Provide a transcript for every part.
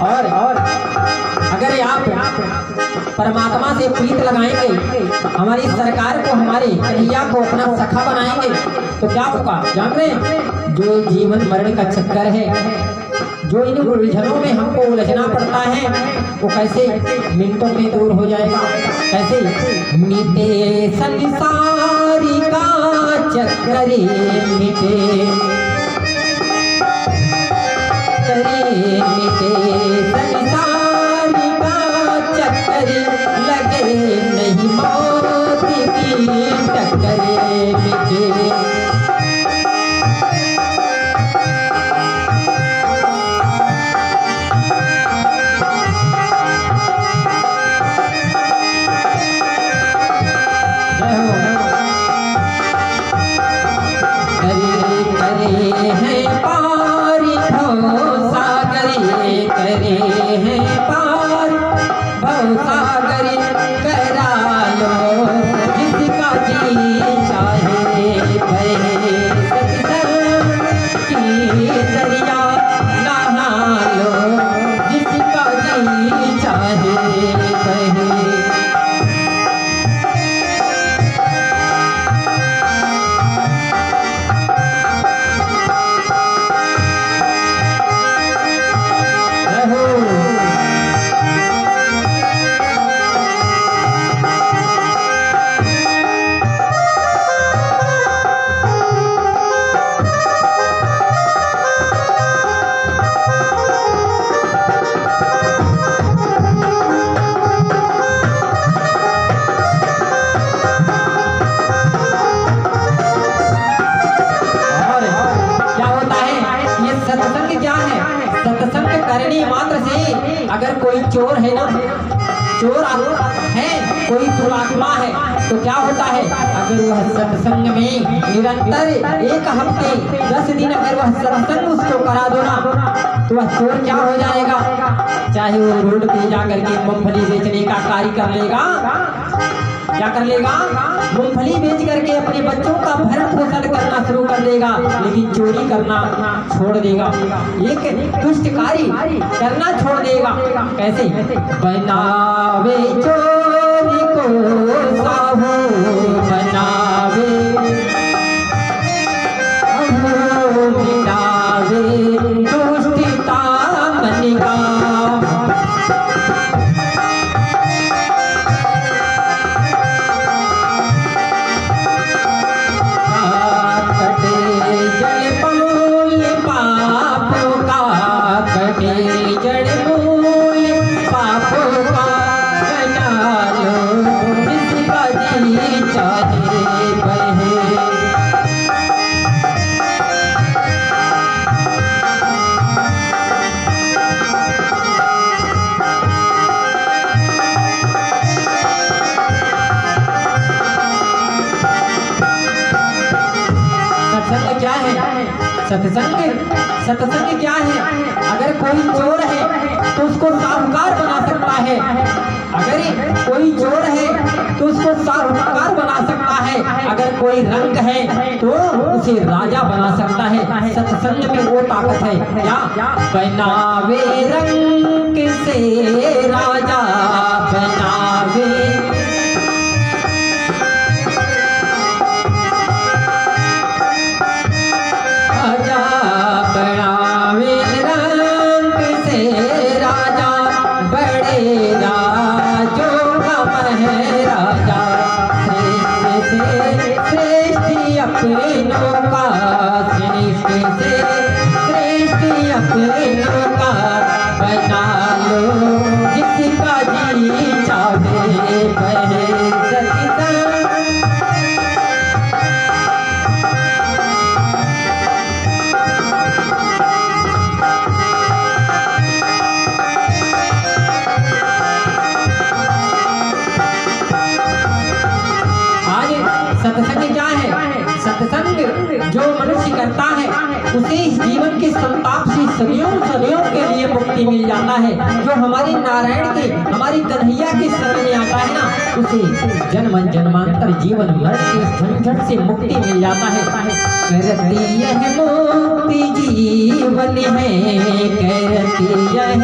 और अगर आप परमात्मा से प्रीत लगाएंगे, हमारी सरकार को, हमारे कन्हैया को अपना सखा बनाएंगे, तो क्या होगा जान रहे हैं? जो जीवन मरण का चक्कर है, जो इन उलझनों में हमको उलझना पड़ता है, वो कैसे मिनटों में दूर हो जाएगा। कैसे? मिटे संसारी का चक्कर, मिटे संसारी का चक्कर, लगे नहीं मौत की टक्कर, मिटे मात्र से अगर कोई चोर है ना, चोर है, कोई दुरात्मा है, तो क्या होता है? अगर वह सत्संग में निरंतर 1 हफ्ते 10 दिन अगर वह सत्संग उसको करा दो ना, तो वह चोर क्या हो जाएगा? चाहे वो रोड पे जाकर के मूंगफली बेचने का कार्य कर लेगा, क्या कर लेगा? मूंगफली बेच करके अपने बच्चों का भरण पोषण करना शुरू कर देगा, लेकिन चोरी करना छोड़ देगा, एक दुष्ट कार्य करना छोड़ देगा। कैसे? बनावे चोरी को साहू, बनावे मिटावे दुष्टता मन का, सत्संग क्या है? अगर कोई चोर है तो उसको साहूकार बना सकता है, अगर कोई चोर है तो उसको साहूकार बना सकता है, अगर कोई रंग है तो उसे राजा बना सकता है। सत्संग में वो ताकत है। क्या? बनावे रंग से राजा, बनावे सत्संग क्या है? सत्संग जो मनुष्य करता है उसे इस जीवन के संताप से सदियों सदियों के लिए मुक्ति मिल जाता है। जो हमारे नारायण के, हमारी कन्हैया के शरण में आता है ना, उसे जन्म जन्मांतर जीवन मरण के झंझट से मुक्ति मिल जाता है। करती यह मुक्ति जीवन है, करती यह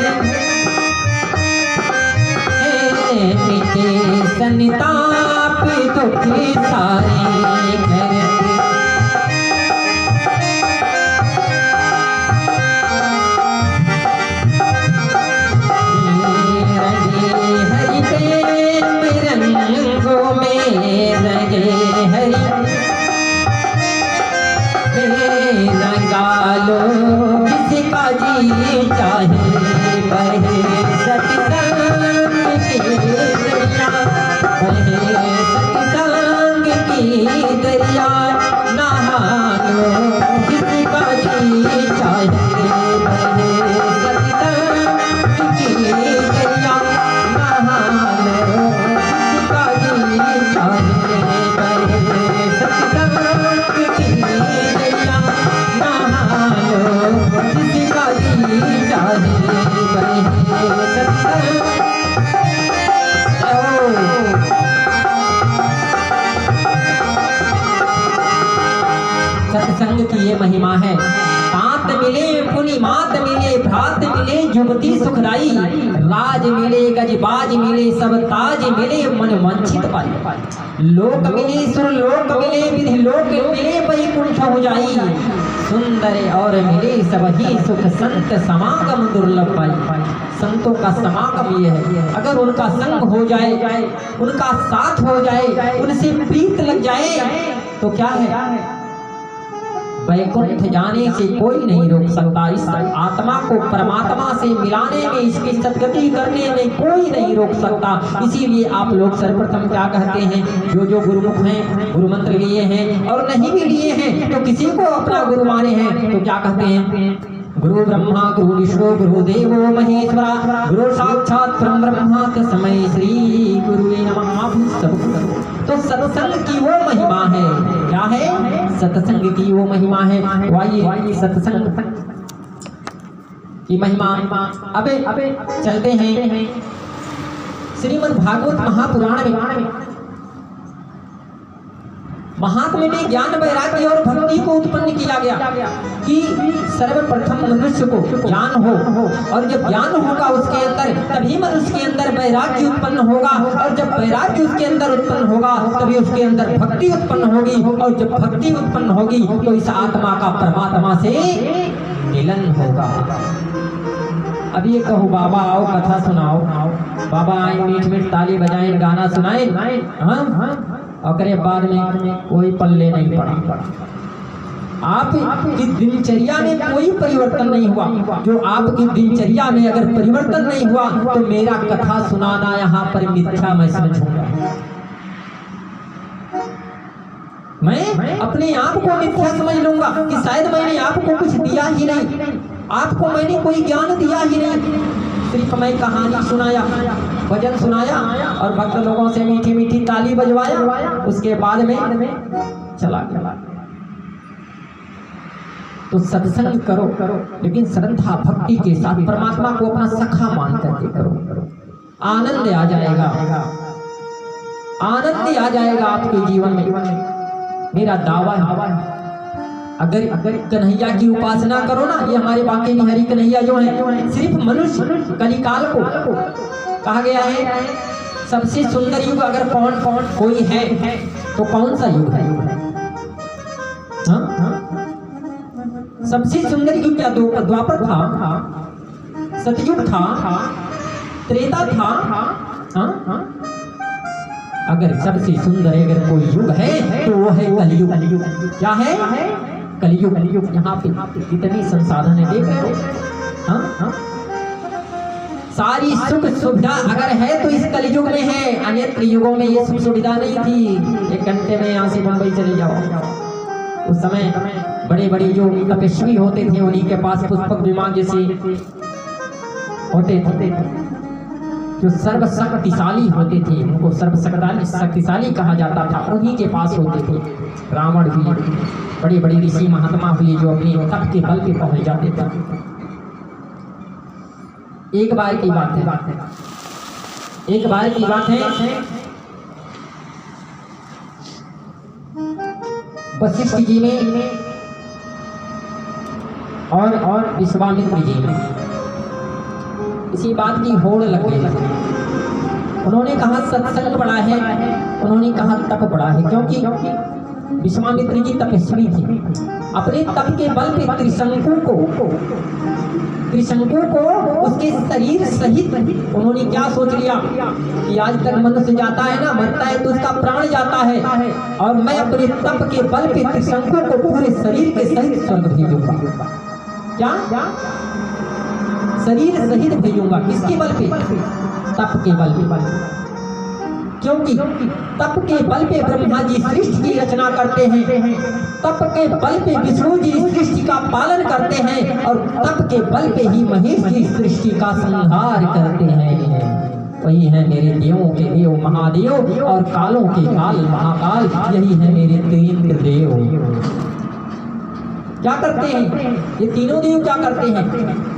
मिटे संताप दुख सारे, करती रंगे हरि प्रेम रंगों में, रंगे हरि लगा लो जिसका जी चाहे, बहे सत्संग की दरिया, बहे सत्संग की दरिया, नहा लो जिसका जी चाहे, बहे सत्संग की दरिया, नहा लो जिसका जी चाहे, बहे सत्संग की दरिया, नहा लो जिसका जी चाहे, बहे सत्संग। सत्संग की ये महिमा है। तात मिले पुनि मात मिले, भ्रात मिले युवती सुखदाई, राज मिले गजबाज मिले, सब ताज मिले मन वंचित पाई, लोक मिले सुर लोक मिले, विधि लोक मिले वैकुंठ हो जाई, सुंदर और मिले सब ही सुख संत समागम दुर्लभ पाई। संतों का समागम ये है, अगर उनका संग हो जाए, उनका साथ हो जाए, उनसे प्रीत लग जाए तो क्या है, वैकुंठ जाने से कोई नहीं रोक सकता। इस आत्मा को परमात्मा से मिलाने में, इसकी सद्गति करने में कोई नहीं रोक सकता। इसीलिए आप लोग सर्वप्रथम क्या कहते हैं, जो गुरुमुख हैं, गुरु मंत्र लिए हैं और नहीं भी लिए हैं तो किसी को अपना गुरु माने हैं तो क्या कहते हैं, गुरु ब्रह्मा गुरु विष्णु गुरु देवो महेश्वरा, गुरु साक्षात परम ब्रह्म तस्मै श्री गुरुवे नमः। तो सत्संग की वो महिमा है, क्या है, सत्संग की वो महिमा है। आइए सत्संग की महिमा अबे चलते हैं श्रीमद् भागवत महापुराण में। महात्म्य में ज्ञान वैराग्य और भक्ति को उत्पन्न किया गया कि सर्वप्रथम मनुष्य को ज्ञान हो, और जब ज्ञान होगा उसके अंदर तभी मनुष्य के अंदर वैराग्य उत्पन्न होगा, और जब वैराग्य उसके अंदर उत्पन्न होगा तभी उसके अंदर भक्ति उत्पन्न होगी, और जब भक्ति उत्पन्न होगी तो इस आत्मा का परमात्मा से मिलन होगा। अब ये कहो बाबा आओ कथा सुनाओ, बाबा आए मीठ मीठ ताली बजाएं गाना सुनाएं, हाँ और करे बाद में कोई पल्ले नहीं पड़ा। आपकी दिनचर्या में कोई परिवर्तन नहीं हुआ। जो आपकी दिनचर्या में अगर परिवर्तन नहीं हुआ तो मेरा कथा सुनाना यहाँ पर मिथ्या मैं समझूंगा। मैं अपने आप को मिथ्या समझ लूंगा कि शायद मैंने आपको कुछ दिया ही नहीं, आपको मैंने कोई ज्ञान दिया ही नहीं। सिर्फ मैं कहानी सुनाया, भजन सुनाया और भक्त लोगों से मीठी मीठी ताली बजवाया, उसके बाद में चला गया। तो सत्संग करो, लेकिन श्रद्धा भक्ति के साथ परमात्मा को अपना सखा मान करके करो। आनंद आ जाएगा, आनंद आ जाएगा आपके जीवन में। मेरा दावा है, अगर कन्हैया की उपासना करो ना, ये हमारे बाकी बिहारी कन्हैया जो है, सिर्फ मनुष्य कलिकाल को कहा गया है सबसे सुंदर युग अगर कौन कोई है तो कौन सा युग है? सबसे सुंदर युग क्या? द्वापर था, सतयुग था, त्रेता था। अगर सबसे सुंदर अगर कोई युग है तो वो है कलयुग। क्या है? कलयुग। यहाँ पे कितनी संसाधन है देख रहे हो। सारी सुख सुविधा अगर है तो इस कलयुग में है, अन्य युगों में ये सुख सुविधा नहीं थी। 1 घंटे में यहाँ से मुंबई चले जाओ। उस समय बड़े बड़े जो तपस्वी होते थे उन्हीं के पास पुष्पक विमान जैसे होते थे, जो सर्वशक्तिशाली होते थे, उनको सर्वशक्तिशाली कहा जाता था, उन्हीं के पास होते थे। रावण भी, बड़े बड़े ऋषि महात्मा हुए जो अपने तप के बल पे पहुंच जाते थे। एक बार की बात है, वशिष्ठ जी ने और विश्वामित्र जी इसी बात की होड़ लग गई। उन्होंने कहा सत्संग बड़ा है, उन्होंने कहा तप बड़ा है, क्योंकि विश्वामित्र जी तपस्वी थे। अपने तप के बल पे त्रिशंकु को उसके शरीर सहित उन्होंने क्या सोच लिया कि आज तक मनुष्य जाता है ना, मरता है तो उसका प्राण जाता है, और मैं अपने तप के बल पे त्रिशंकु को पूरे शरीर के सहित स्वर्ग भेजूंगा। क्या शरीर सहित भेजूंगा? किसके बल पे? तप के बल पे। क्योंकि तप के बल पे ब्रह्मा जी सृष्टि की रचना करते हैं, तप के बल पे विष्णु जी सृष्टि का पालन करते हैं, और तप के बल पे ही महेश जी सृष्टि का संहार करते हैं। वही है मेरे देवों के देव महादेव और कालों के काल महाकाल, यही है मेरे त्रिनेत्र देव। क्या करते हैं ये तीनों देव? क्या करते हैं?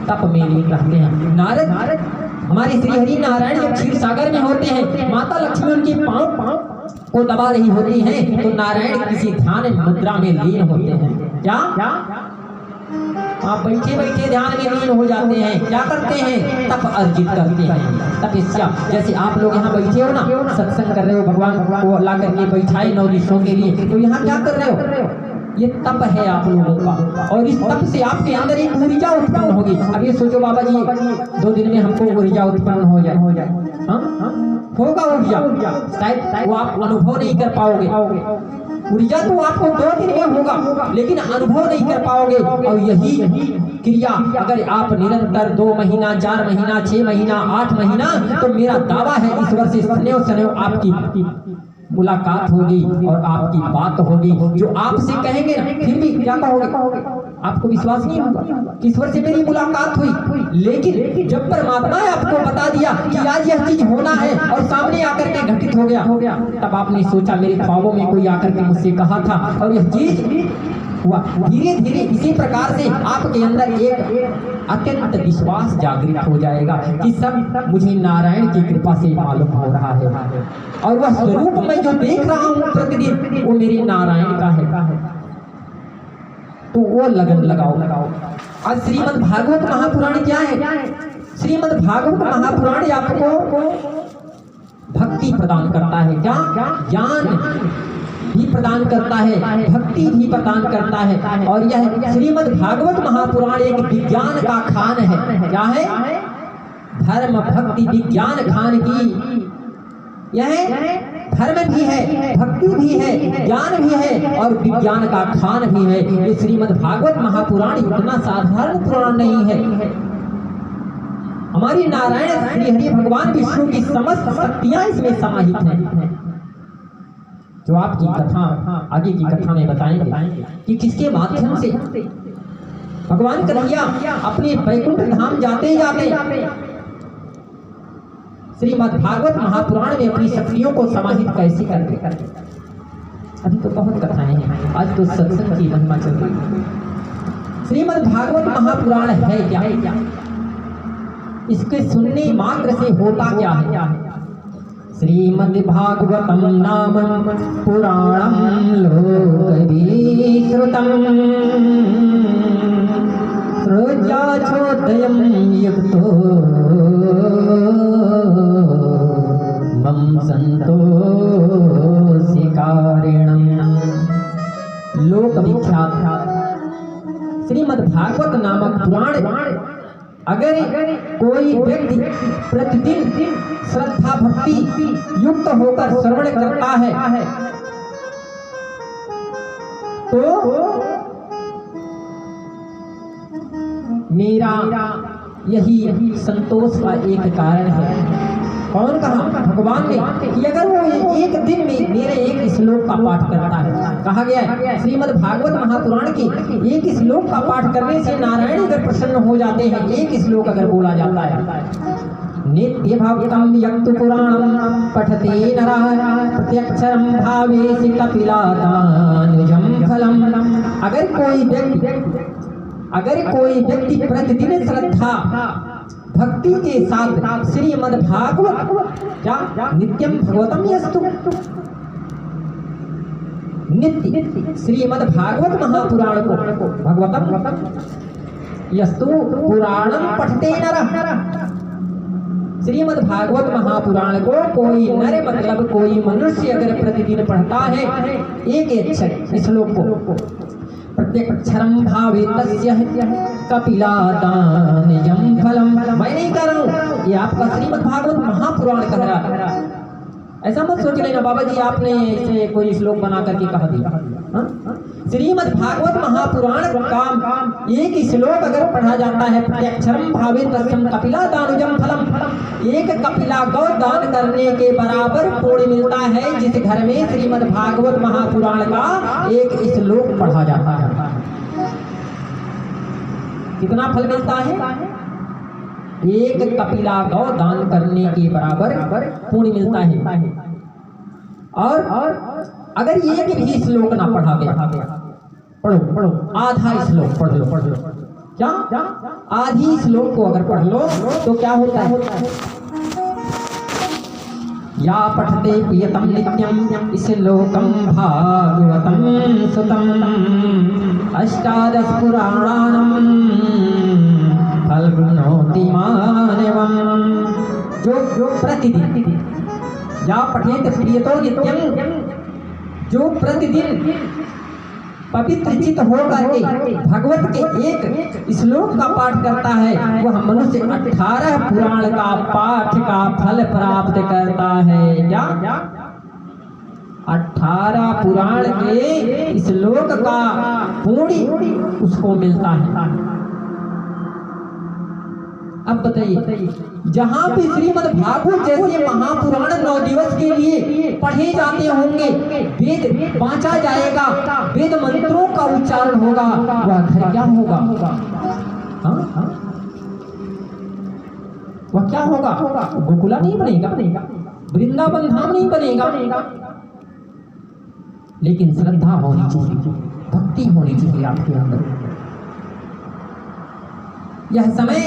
तप में लीन रहते हैं। नारद हमारे श्री हरि नारायण जब क्षीर सागर में होते हैं, माता लक्ष्मी उनके पांव को दबा रही होती हैं, तो नारायण किसी ध्यान मुद्रा में लीन होते हैं। क्या आप बैठे बैठे ध्यान में लीन हो जाते हैं। क्या करते हैं? तप अर्जित करते हैं, तपस्या। जैसे आप लोग यहाँ बैठे हो ना, सत्संग कर रहे हो, भगवान को ला करके बैठाए 9 दिनों के लिए, तो यहाँ क्या कर रहे हो? ये तप है आप लोगों का, और इस तप से आपके अंदर एक ऊर्जा उत्पन्न होगी। अब ये सोचो बाबा जी 2 दिन में हमको ऊर्जा उत्पन्न हो जाए, होगा ऊर्जा, शायद वो आप अनुभव नहीं कर पाओगे। ऊर्जा तो आपको 2 दिन में होगा, लेकिन अनुभव नहीं कर पाओगे। और यही क्रिया अगर आप निरंतर 2 महीना, 4 महीना, 6 महीना, 8 महीना, तो मेरा दावा है इस वर्ष सदैव आपकी मुलाकात होगी और आपकी बात होगी। जो आपसे कहेंगे ना, फिर भी क्या कहोगे? आपको विश्वास नहीं होगा कि ईश्वर से मेरी मुलाकात हुई। लेकिन जब परमात्मा ने आपको बता दिया कि आज यह चीज होना है और सामने आकर के घटित हो गया, तब आपने सोचा मेरे ख्वाबों में कोई आकर के मुझसे कहा था, और यह चीज हुआ। धीरे धीरे इसी प्रकार से आपके अंदर एक अत्यंत विश्वास जागृत हो जाएगा कि सब मुझे नारायण की कृपा से मालूम हो रहा है, और वह स्वरूप मैं जो देख रहा हूँ प्रतिदिन, वो मेरे नारायण का है। तो वो लगन लगाओ। आज श्रीमद् भागवत महापुराण क्या है? श्रीमद् भागवत महापुराण आपको भक्ति प्रदान करता है। क्या? ज्ञान भी प्रदान करता है, भक्ति भी प्रदान करता है। और यह श्रीमद् भागवत महापुराण एक विज्ञान का खान है। क्या है? धर्म भक्ति विज्ञान खान की यह धर्म भी है, भक्ति भी है, ज्ञान भी है, और विज्ञान का खान भी है। ये श्रीमद् भागवत महापुराण इतना साधारण पुराण नहीं है। हमारी नारायण श्री हरि भगवान विष्णु की समस्त शक्तियां इसमें समाहित हैं, जो आपकी कथा आगे की कथा में बताएंगे कि किसके माध्यम से भगवान कन्हैया अपने वैकुंठ धाम जाते जाते श्रीमद् भागवत महापुराण में अपनी शक्तियों को समाहित कैसे करते। अभी तो बहुत कथाएं हैं, आज तो सत्संग की महिमा चल रही है। श्रीमद् भागवत महापुराण है क्या? इसके सुनने मात्र से होता क्या है? श्रीमद् भागवतम नाम पुराणम लोकविश्रुतम सृजाचोदयं युक्तो मम संतोषिकारिणम्। लोक विख्यात श्रीमद् भागवत नामक पुराण अगर कोई व्यक्ति प्रतिदिन श्रद्धा भक्ति युक्त होकर श्रवण करता है, तो मेरा यही संतोष का एक कारण है। कौन कहा? भगवान ने कि अगर वो एक दिन में मेरे एक श्लोक का पाठ करता है। कहा गया है श्रीमद् भागवत महापुराण की एक श्लोक का पाठ करने से नारायण अगर प्रसन्न हो जाते हैं। एक श्लोक अगर बोला जाता है, नित्य भक्तम यक्त पुराणम पठते नरः प्रत्यक्षरम भावेसि कपिलादानुजं फलम। अगर कोई व्यक्ति प्रतिदिन श्रद्धा भक्ति के साथ श्रीमद् भागवत क्या नित्यम भगवतम यस्तु नित्य श्रीमद् भागवत महापुराण को भगवतम यस्तु पुराणम पठते नरः। श्रीमद् भागवत महापुराण को कोई नर मतलब कोई मनुष्य अगर प्रतिदिन पढ़ता है एक अक्षर श्लोक को, प्रत्यक्षरम भावे तस्य कपिलादानयं फलम। मैं नहीं कह रहा हूँ, ये आपका श्रीमद् भागवत महापुराण कह रहा है। ऐसा मत सोच लेना बाबा जी आपने इसे कोई श्लोक बना करके कहा दिया। श्रीमद् भागवत महापुराण का एक श्लोक अगर पढ़ा जाता है, प्रत्यक्षरम भावे तस्यम कपिलादानुजम फलम, एक कपिला गौ दान करने के बराबर पुण्य मिलता है जिस घर में श्रीमद् भागवत महापुराण का एक श्लोक पढ़ा जाता है। कितना फल मिलता है? एक कपिला गौ दान करने के बराबर पुण्य मिलता है। और अगर ये भी श्लोक ना पढ़ा गया, पढ़ो आधा श्लोक पढ़ लो। क्या आधी श्लोक को अगर पढ़ लो तो क्या होता है? या पठते प्रियतम नित्यम श्लोकम भागवतम सुतम अष्टादश पुराणानम फलगुणोति मानवम। जो प्रतिदिन या पठेत प्रियतो नित्यम, जो प्रतिदिन पवित्र चित्त होकर के भगवत के एक श्लोक का पाठ करता है वह मनुष्य 18 पुराण का पाठ का फल प्राप्त करता है। क्या 18 पुराण के श्लोक का पुण्य उसको मिलता है। अब बताइए, जहाँ पे श्रीमद् भागवत जैसे महापुराण 9 दिवस के लिए पढ़े जाते होंगे, वेद बांचा जाएगा, वेद मंत्रों का उच्चारण होगा, वह घर क्या होगा? वह क्या होगा? गोकुला नहीं बनेगा, वृंदावन धाम नहीं बनेगा, लेकिन श्रद्धा होनी चाहिए, भक्ति होनी चाहिए आपके अंदर। यह समय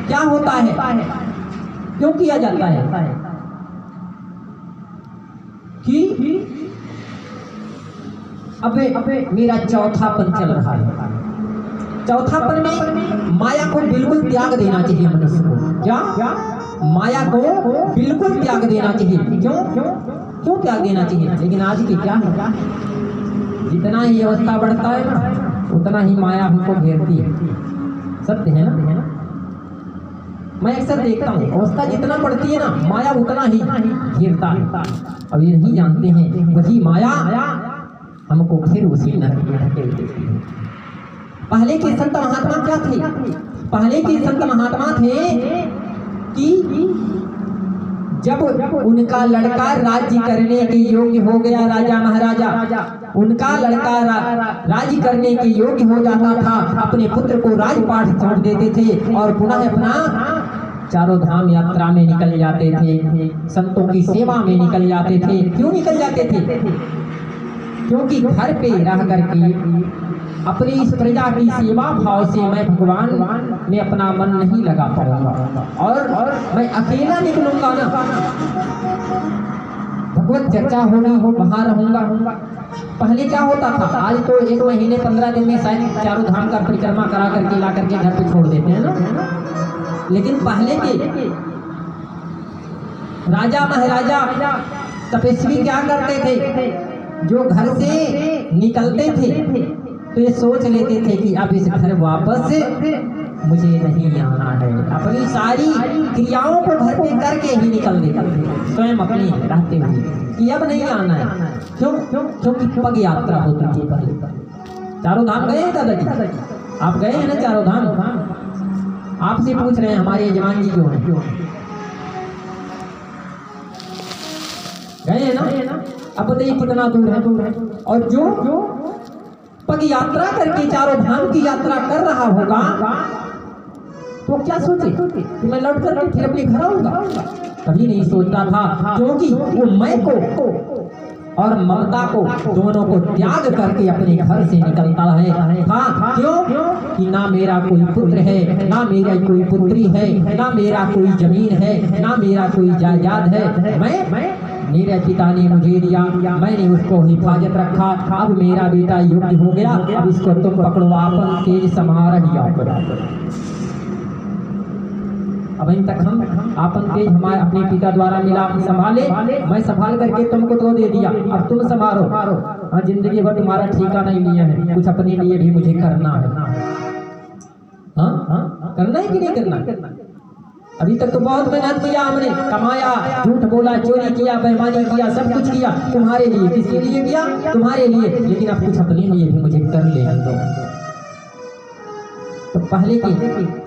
क्या होता है, क्यों किया जाता है? कि अबे मेरा चौथापन चल रहा है। चौथापन में माया को बिल्कुल त्याग देना चाहिए मनुष्य को। क्या माया को बिल्कुल त्याग देना चाहिए। क्यों त्याग देना चाहिए? लेकिन आज की क्या है, जितना ही अवस्था बढ़ता है ना उतना ही माया हमको घेरती है। सत्य है ना? मैं अक्सर देखता हूँ अवस्था जितना बढ़ती है ना माया उतना ही घेरता है। अब ये नहीं जानते हैं वही माया हमको फिर उसी नरक में ढकेल देती है। पहले के संत महात्मा क्या थे? पहले के संत महात्मा थे कि जब उनका लड़का राज्य करने के योग्य हो गया, राजा महाराजा उनका लड़का राज्य करने के योग्य हो जाता था, अपने पुत्र को राजपाट छोड़ देते थे और पुनः अपना चारों धाम यात्रा में निकल जाते थे, संतों की सेवा में निकल जाते थे। क्यों निकल जाते थे? क्योंकि घर पे रह करके अपनी इस प्रजा की सेवा भाव से मैं भगवान में अपना मन नहीं लगा पाऊंगा और मैं अकेला निकलूंगा ना, भगवत चर्चा होना हो वहां रहूंगा। पहले क्या होता था? आज तो 1 महीने 15 दिन में शायद चारों धाम का परिक्रमा करा करके ला करके घर पे छोड़ देते हैं ना, लेकिन पहले के राजा महाराजा तपस्वी क्या करते थे? जो घर से निकलते थे तो ये सोच लेते थे कि अब इस घर वापस मुझे नहीं आना है। अपनी सारी क्रियाओं को घर पे करके ही निकल देते थे स्वयं अपने रहते हुए कि अब नहीं आना है। क्योंकि पग यात्रा होती थी पहले। चारों धाम गए हैं दादाजी? आप गए हैं ना चारों धाम? आपसे पूछ रहे हैं हमारे यजमान जी क्यों गए हैं ना? अब बताइए कितना दूर है। और जो पग यात्रा करके चारों धाम की यात्रा कर रहा होगा तो क्या सोचे कि मैं लौट कर फिर अपने घर आऊंगा? कभी नहीं सोचता था, क्योंकि वो मैं को और ममता को दोनों को त्याग करके अपने घर से निकलता है। हाँ, क्यों? कि ना मेरा कोई पुत्र है, ना मेरा कोई पुत्री है, ना मेरा कोई जमीन है, ना मेरा कोई जायदाद है। मैं मेरे पिता ने मुझे दिया, मैंने उसको हिफाजत रखा, अब मेरा बेटा योग्य हो गया, अब इसको तुम पकड़ो, आपन तेज समार अब इन तक हम आपन तेज हमारे अपने पिता द्वारा मिला, संभाले, मैं संभाल करके तुमको तो दे दिया, अब तुम संभालो। हाँ, जिंदगी भर तुम्हारा ठेका नहीं लिया है, कुछ अपने लिए भी मुझे करना है। हाँ, करना है कि नहीं करना? अभी तक तो बहुत मेहनत किया हमने, कमाया, झूठ बोला, चोरी किया, बेईमानी किया, सब कुछ किया तुम्हारे लिए। किसके लिए किया? तुम्हारे लिए। लेकिन अब कुछ अपने लिए भी मुझे कर लेना दो। तो पहले के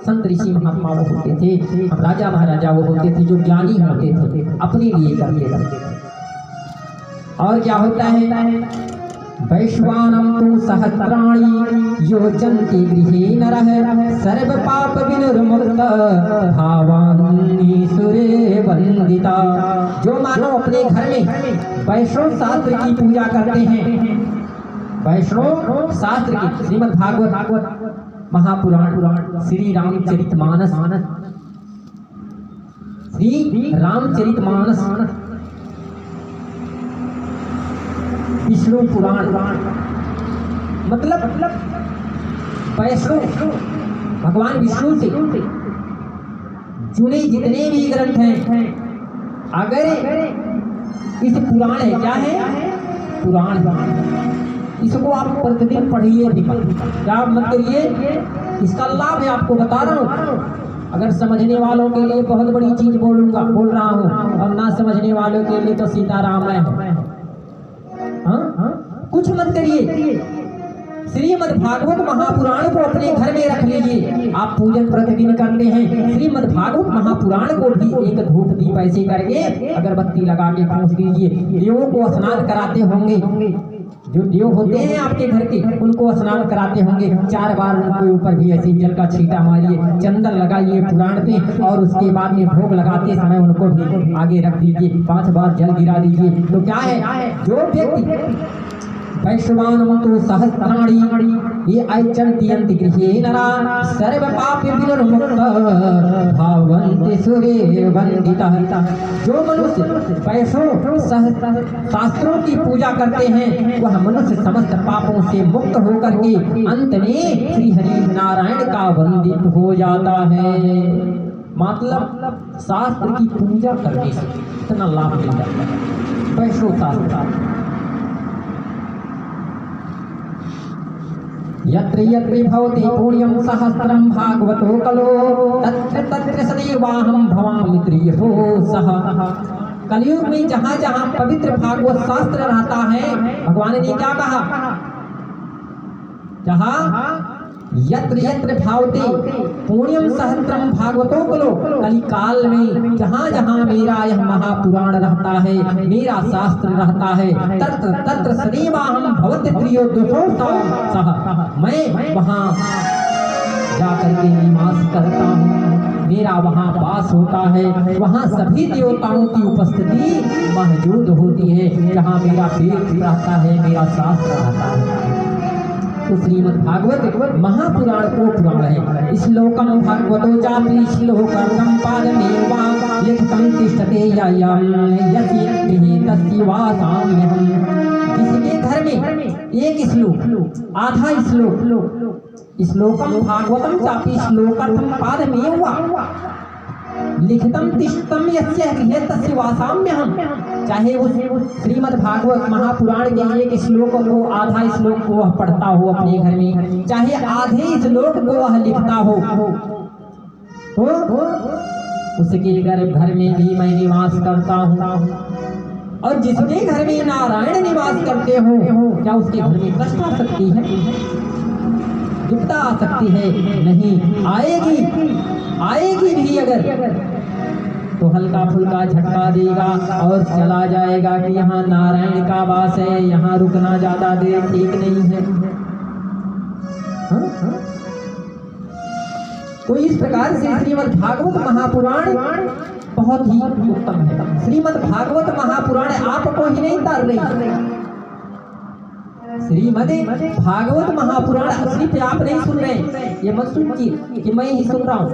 संत ऋषि महात्मा वो होते थे, राजा महाराजा वो होते थे जो ज्ञानी होते थे, अपने लिए करते थे। और क्या होता है? वैश्वानम तु सहस्राणि योजन्ति गृहे नरः सर्व पाप विनिर्मुक्त भावान्नि सुरे वंदिता। जो मानव अपने घर में वैष्णव शास्त्र की पूजा करते हैं, वैष्णव शास्त्र की, श्रीमद् भागवत महापुराण, श्री रामचरितमानस, श्री रामचरितमानस, विष्णु पुराण, मतलब वैष्णव भगवान विष्णु से जुड़े जितने भी ग्रंथ हैं, अगर इस पुराण है, क्या है? पुराण, इसको आप प्रतिदिन पढ़िए, क्या मत करिए, इसका लाभ है, आपको बता रहा हूँ। अगर समझने वालों के लिए बहुत बड़ी चीज बोल रहा हूँ, और ना समझने वालों के लिए तो सीताराम है। हाँ, कुछ मत करिए, श्रीमद् भागवत महापुराण को अपने घर में रख लीजिए। आप पूजन प्रतिदिन करते हैं, श्रीमद् भागवत महापुराण को भी एक धूप दीप ऐसे करके अगरबत्ती लगा के पहुँच दीजिए। देवों को स्नान कराते होंगे, जो देव होते हैं आपके घर के, उनको स्नान कराते होंगे, 4 बार उनके ऊपर भी ऐसे जल का छींटा मारिए, चंदन लगाइए पुराण पे, और उसके बाद में भोग लगाते समय उनको भी आगे रख दीजिए, 5 बार जल गिरा दीजिए। तो क्या है? जो व्यक्ति वैश्वानम तु सहस्राणि ये ऐचन्त्यन्ति गृहे नरा सर्व पाप विनिर्मुक्त भावन्ति सूर्ये वन्दितः। जो मनुष्य वैष्णव शास्त्रों की पूजा करते हैं, वह मनुष्य समस्त पापों से मुक्त होकर के अंत में श्री हरि नारायण का वंदित हो जाता है। मतलब शास्त्र की पूजा करने से इतना लाभ मिल जाता है। वैष्णव शास्त्र यत्र यत्र भवति पुण्यं सहस्रं भागवतो कलो तत्र तत्र सदैवाहं भवामि त्रियशो सह। कलयुग में जहाँ जहाँ पवित्र भागवत शास्त्र रहता है, भगवान ने क्या कहा? जहाँ यत्र यत्र भावते पुण्यम सहस्रम भागवतो कलो, कलिकाल में जहाँ जहाँ मेरा यह महापुराण रहता है, मेरा शास्त्र रहता है, तत्र तत्र सदैवाहं भवति त्रियोदशो सह, मैं वहाँ जाकर के निवास करता हूँ, मेरा वहाँ वास होता है, वहाँ सभी देवताओं की उपस्थिति मौजूद होती है, जहाँ मेरा पेट रहता है, मेरा शास्त्र रहता है। तो श्रीमद् भागवत महापुराण को पुराण है। श्लोकम भगवतो जाति श्लोकम संपादनेवा लिखितं तिष्ठते तस्य वासाम्यहम्। जिसके घर में एक श्लोक, आधा श्लोकम भागवतम चापि श्लोकम संपादनेवा लिखितं तिष्ठतं यस्य गृहे तस्य वासाम्यहम्। चाहे वो श्रीमद् भागवत महापुराण के एक श्लोक को, आधा श्लोक को वह पढ़ता हो अपने घर में, चाहे आधे श्लोक को वह लिखता हो, तो उसके घर में भी मैं निवास करता हूँ। और जिसके घर में नारायण निवास करते हो, क्या उसके घर में कष्ट आ सकती है? विपदा आ सकती है? नहीं आएगी भी अगर, तो हल्का फुल्का झटका देगा और चला जाएगा कि यहाँ नारायण का वास है, यहाँ रुकना ज्यादा देर ठीक नहीं है। तो इस प्रकार से श्रीमद् भागवत महापुराण बहुत ही उत्तम है। श्रीमद् भागवत महापुराण आपको ही नहीं तार रही, श्रीमद् भागवत महापुराण सिर्फ आप नहीं सुन रहे, ये मत सुनिए कि मैं ही सुन रहा हूँ।